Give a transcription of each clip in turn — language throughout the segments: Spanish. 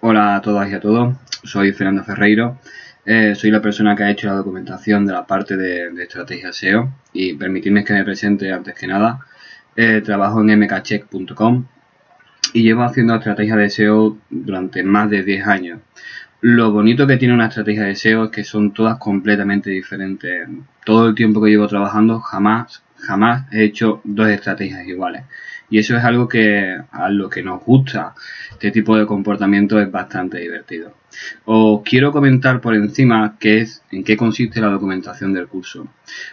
Hola a todas y a todos, soy Fernando Ferreiro, soy la persona que ha hecho la documentación de la parte de estrategia SEO y permitidme que me presente antes que nada. Trabajo en mkcheck.com y llevo haciendo estrategia de SEO durante más de 10 años. Lo bonito que tiene una estrategia de SEO es que son todas completamente diferentes. Todo el tiempo que llevo trabajando jamás he hecho dos estrategias iguales. Y eso es algo que a lo que nos gusta este tipo de comportamiento es bastante divertido. Os quiero comentar por encima en qué consiste la documentación del curso.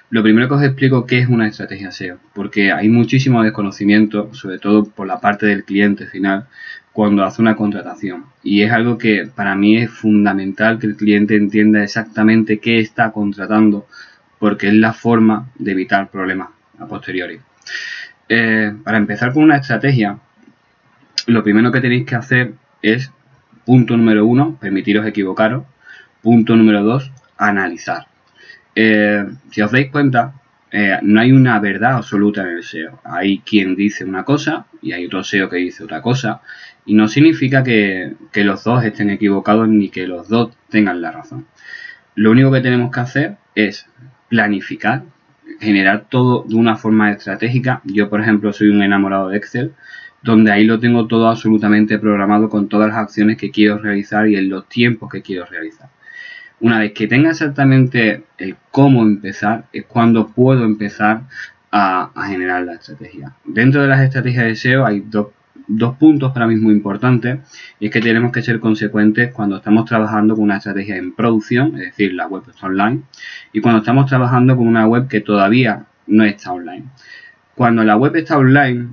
Lo primero que os explico qué es una estrategia SEO, porque hay muchísimo desconocimiento, sobre todo por la parte del cliente final, cuando hace una contratación. Y es algo que para mí es fundamental que el cliente entienda exactamente qué está contratando, porque es la forma de evitar problemas a posteriori. Para empezar con una estrategia, lo primero que tenéis que hacer es, punto número 1, permitiros equivocaros. Punto número 2, analizar. Si os dais cuenta, no hay una verdad absoluta en el SEO. Hay quien dice una cosa y hay otro SEO que dice otra cosa. Y no significa que los dos estén equivocados ni que los dos tengan la razón. Lo único que tenemos que hacer es planificar, generar todo de una forma estratégica. Yo, por ejemplo, soy un enamorado de Excel, donde ahí lo tengo todo absolutamente programado con todas las acciones que quiero realizar y en los tiempos que quiero realizar. Una vez que tenga exactamente el cómo empezar, es cuando puedo empezar a generar la estrategia. Dentro de las estrategias de SEO hay dos puntos para mí muy importantes, y es que tenemos que ser consecuentes cuando estamos trabajando con una estrategia en producción, es decir, la web está online, y cuando estamos trabajando con una web que todavía no está online. Cuando la web está online,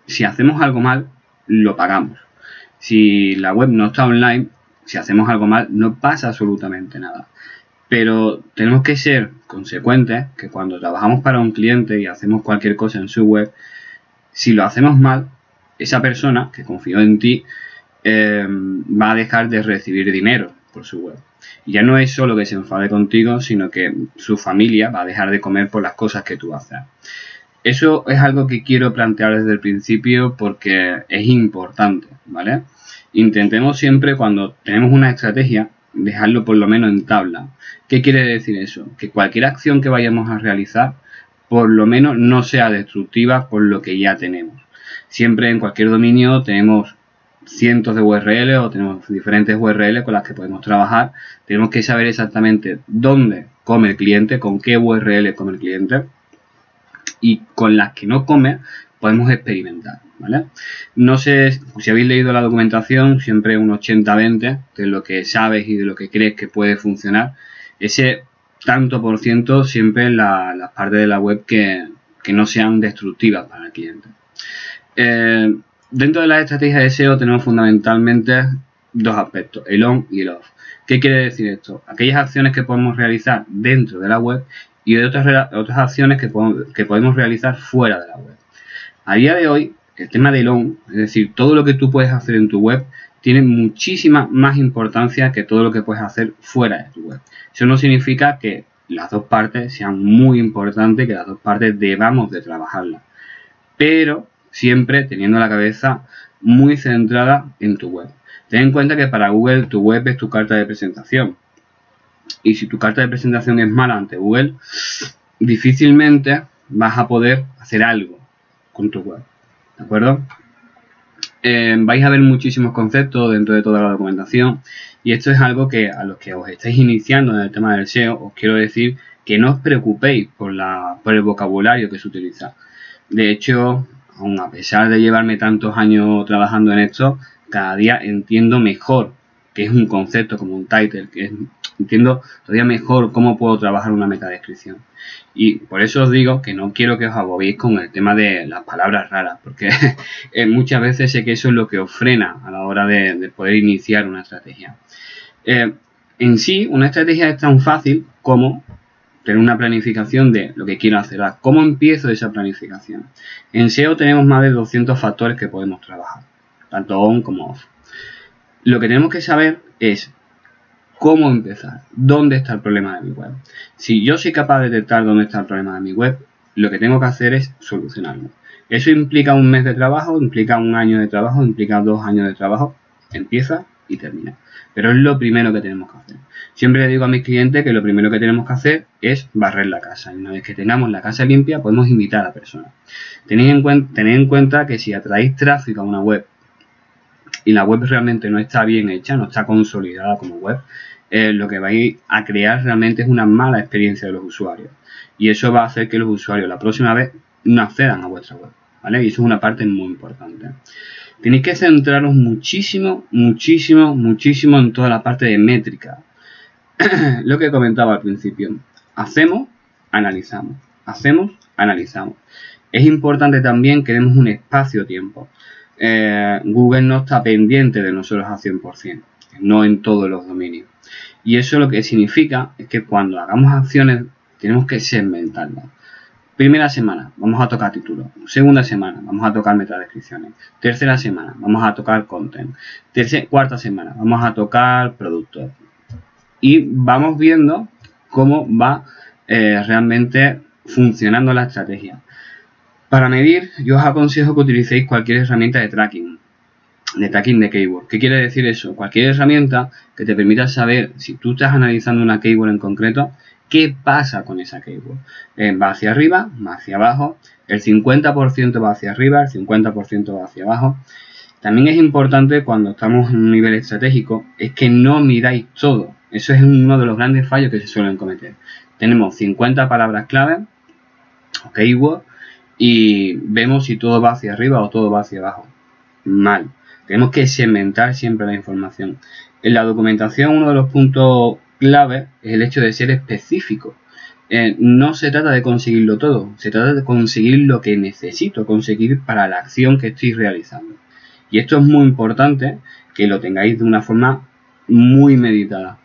si hacemos algo mal, lo pagamos. Si la web no está online, si hacemos algo mal, no pasa absolutamente nada. Pero tenemos que ser consecuentes que cuando trabajamos para un cliente y hacemos cualquier cosa en su web, si lo hacemos mal, esa persona que confió en ti va a dejar de recibir dinero por su web. Y ya no es solo que se enfade contigo, sino que su familia va a dejar de comer por las cosas que tú haces. Eso es algo que quiero plantear desde el principio porque es importante, ¿vale? Intentemos siempre, cuando tenemos una estrategia, dejarlo por lo menos en tabla. ¿Qué quiere decir eso? Que cualquier acción que vayamos a realizar, por lo menos no sea destructiva por lo que ya tenemos. Siempre en cualquier dominio tenemos cientos de URL o tenemos diferentes URL con las que podemos trabajar. Tenemos que saber exactamente dónde come el cliente, con qué URL come el cliente, y con las que no come podemos experimentar, ¿vale? No sé si habéis leído la documentación, siempre un 80-20 de lo que sabes y de lo que crees que puede funcionar. Ese tanto por ciento siempre en las partes de la web que no sean destructivas para el cliente. Dentro de las estrategias de SEO tenemos fundamentalmente dos aspectos, el on y el off. ¿Qué quiere decir esto? Aquellas acciones que podemos realizar dentro de la web y de otras acciones que podemos realizar fuera de la web. A día de hoy, el tema del on, es decir, todo lo que tú puedes hacer en tu web, tiene muchísima más importancia que todo lo que puedes hacer fuera de tu web. Eso no significa que las dos partes sean muy importantes, que las dos partes debamos de trabajarlas, pero siempre teniendo la cabeza muy centrada en tu web. Ten en cuenta que para Google tu web es tu carta de presentación. Y si tu carta de presentación es mala ante Google, difícilmente vas a poder hacer algo con tu web. ¿De acuerdo? Vais a ver muchísimos conceptos dentro de toda la documentación, y esto es algo que a los que os estáis iniciando en el tema del SEO os quiero decir que no os preocupéis por el vocabulario que se utiliza. De hecho, aun a pesar de llevarme tantos años trabajando en esto, cada día entiendo mejor qué es un concepto como un title, entiendo todavía mejor cómo puedo trabajar una metadescripción. Y por eso os digo que no quiero que os agobiéis con el tema de las palabras raras, porque muchas veces sé que eso es lo que os frena a la hora de poder iniciar una estrategia. En sí, una estrategia es tan fácil como tener una planificación de lo que quiero hacer. ¿Cómo empiezo esa planificación? En SEO tenemos más de 200 factores que podemos trabajar, tanto on como off. Lo que tenemos que saber es cómo empezar, dónde está el problema de mi web. Si yo soy capaz de detectar dónde está el problema de mi web, lo que tengo que hacer es solucionarlo. Eso implica un mes de trabajo, implica un año de trabajo, implica 2 años de trabajo. Empieza y termina. Pero es lo primero que tenemos que hacer. Siempre le digo a mis clientes que lo primero que tenemos que hacer es barrer la casa. Y una vez que tengamos la casa limpia, podemos invitar a la persona. Tened en cuenta que si atraéis tráfico a una web y la web realmente no está bien hecha, no está consolidada como web, lo que vais a crear realmente es una mala experiencia de los usuarios. Y eso va a hacer que los usuarios la próxima vez no accedan a vuestra web, ¿vale? Y eso es una parte muy importante. Tenéis que centraros muchísimo en toda la parte de métrica. Lo que comentaba al principio. Hacemos, analizamos. Hacemos, analizamos. Es importante también que demos un espacio-tiempo. Google no está pendiente de nosotros al 100%, no en todos los dominios. Y eso lo que significa es que cuando hagamos acciones tenemos que segmentarlas. Primera semana, vamos a tocar títulos. Segunda semana, vamos a tocar metadescripciones. Tercera semana, vamos a tocar content. Cuarta semana, vamos a tocar productos. Y vamos viendo cómo va realmente funcionando la estrategia. Para medir, yo os aconsejo que utilicéis cualquier herramienta de tracking de keyword. ¿Qué quiere decir eso? Cualquier herramienta que te permita saber si tú estás analizando una keyword en concreto, ¿qué pasa con esa keyword? ¿Va hacia arriba? ¿Va hacia abajo? El 50% va hacia arriba, el 50% va hacia abajo. También es importante cuando estamos en un nivel estratégico, es que no miráis todo. Eso es uno de los grandes fallos que se suelen cometer. Tenemos 50 palabras clave o keyword y vemos si todo va hacia arriba o todo va hacia abajo. Mal. Tenemos que segmentar siempre la información. En la documentación, uno de los puntos clave es el hecho de ser específico. No se trata de conseguirlo todo, se trata de conseguir lo que necesito conseguir para la acción que estoy realizando. Y esto es muy importante que lo tengáis de una forma muy meditada.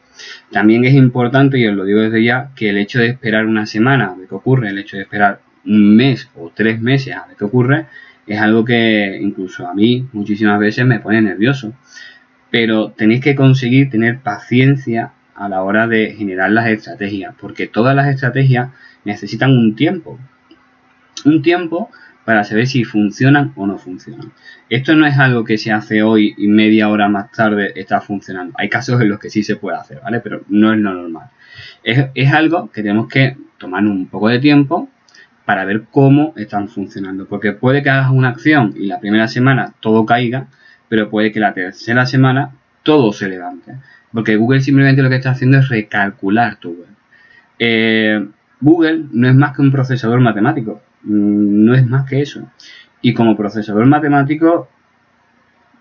También es importante, y os lo digo desde ya, que el hecho de esperar una semana a ver qué ocurre, el hecho de esperar un mes o 3 meses a ver qué ocurre, es algo que incluso a mí muchísimas veces me pone nervioso. Pero tenéis que conseguir tener paciencia a la hora de generar las estrategias, porque todas las estrategias necesitan un tiempo para saber si funcionan o no funcionan. Esto no es algo que se hace hoy y media hora más tarde está funcionando. Hay casos en los que sí se puede hacer, ¿vale? Pero no es lo normal. Es algo que tenemos que tomar un poco de tiempo para ver cómo están funcionando, porque puede que hagas una acción y la primera semana todo caiga, pero puede que la tercera semana todo se levante, porque Google simplemente lo que está haciendo es recalcular tu web. Google no es más que un procesador matemático, no es más que eso, y como procesador matemático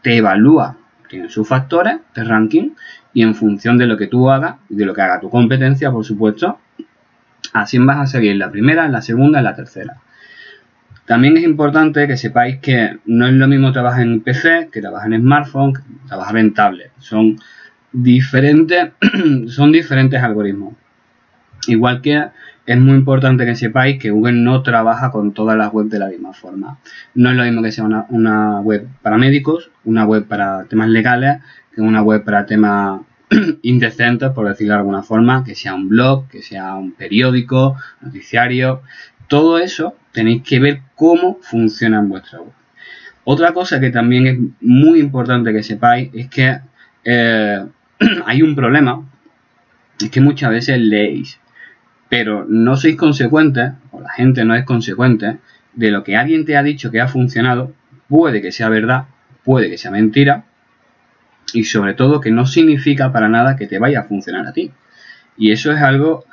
te evalúa, tiene sus factores de ranking, y en función de lo que tú hagas y de lo que haga tu competencia, por supuesto, así vas a seguir en la primera, en la segunda, en la tercera. También es importante que sepáis que no es lo mismo trabajar en PC que trabajar en smartphone, que trabajar en tablet. Son diferentes algoritmos. Igual que es muy importante que sepáis que Google no trabaja con todas las webs de la misma forma. No es lo mismo que sea una web para médicos, una web para temas legales, que una web para temas indecentes, por decirlo de alguna forma, que sea un blog, que sea un periódico, noticiario. Todo eso tenéis que ver cómo funciona en vuestra web. Otra cosa que también es muy importante que sepáis es que hay un problema, es que muchas veces leéis, pero no sois consecuentes, o la gente no es consecuente, de lo que alguien te ha dicho que ha funcionado. Puede que sea verdad, puede que sea mentira, y sobre todo que no significa para nada que te vaya a funcionar a ti. Y eso es algo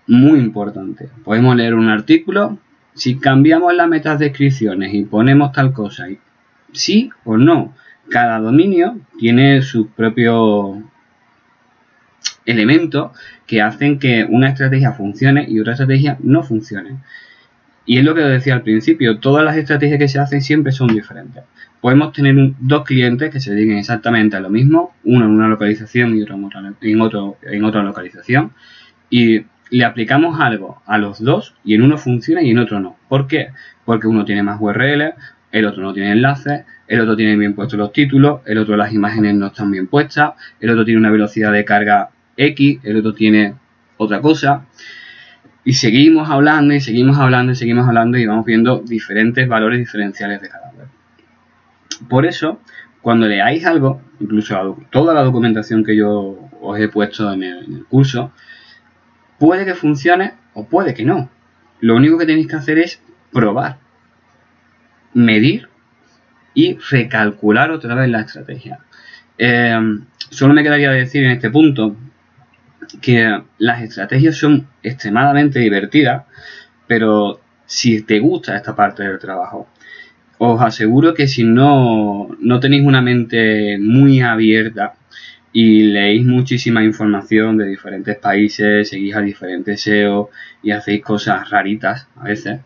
muy importante. Podemos leer un artículo, si cambiamos las metadescripciones y ponemos tal cosa, sí o no, cada dominio tiene sus propios elementos que hacen que una estrategia funcione y otra estrategia no funcione. Y es lo que os decía al principio, todas las estrategias que se hacen siempre son diferentes. Podemos tener dos clientes que se dediquen exactamente a lo mismo, uno en una localización y otro en otra localización, y le aplicamos algo a los dos y en uno funciona y en otro no. ¿Por qué? Porque uno tiene más URL, el otro no tiene enlaces, el otro tiene bien puestos los títulos, el otro las imágenes no están bien puestas, el otro tiene una velocidad de carga X, el otro tiene otra cosa. Y seguimos hablando y seguimos hablando y seguimos hablando y vamos viendo diferentes valores diferenciales de cada web. Por eso, cuando leáis algo, incluso toda la documentación que yo os he puesto en el curso, puede que funcione o puede que no. Lo único que tenéis que hacer es probar, medir y recalcular otra vez la estrategia. Solo me quedaría decir en este punto que las estrategias son extremadamente divertidas, pero si te gusta esta parte del trabajo, os aseguro que si no tenéis una mente muy abierta y leéis muchísima información de diferentes países, seguís a diferentes SEO y hacéis cosas raritas a veces,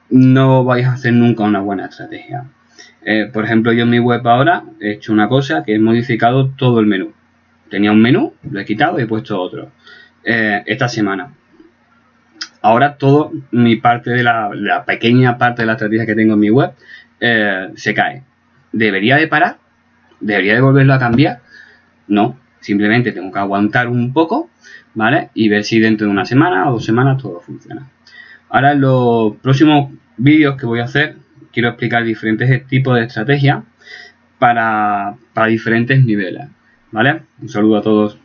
no vais a hacer nunca una buena estrategia. Por ejemplo, yo en mi web ahora he hecho una cosa que he modificado todo el menú. Tenía un menú, lo he quitado y he puesto otro. Esta semana. Ahora todo mi parte de la pequeña parte de la estrategia que tengo en mi web se cae. ¿Debería de parar? ¿Debería de volverlo a cambiar? No, simplemente tengo que aguantar un poco, ¿vale? Y ver si dentro de una semana o 2 semanas todo funciona. Ahora en los próximos vídeos que voy a hacer quiero explicar diferentes tipos de estrategias para diferentes niveles, ¿vale? Un saludo a todos.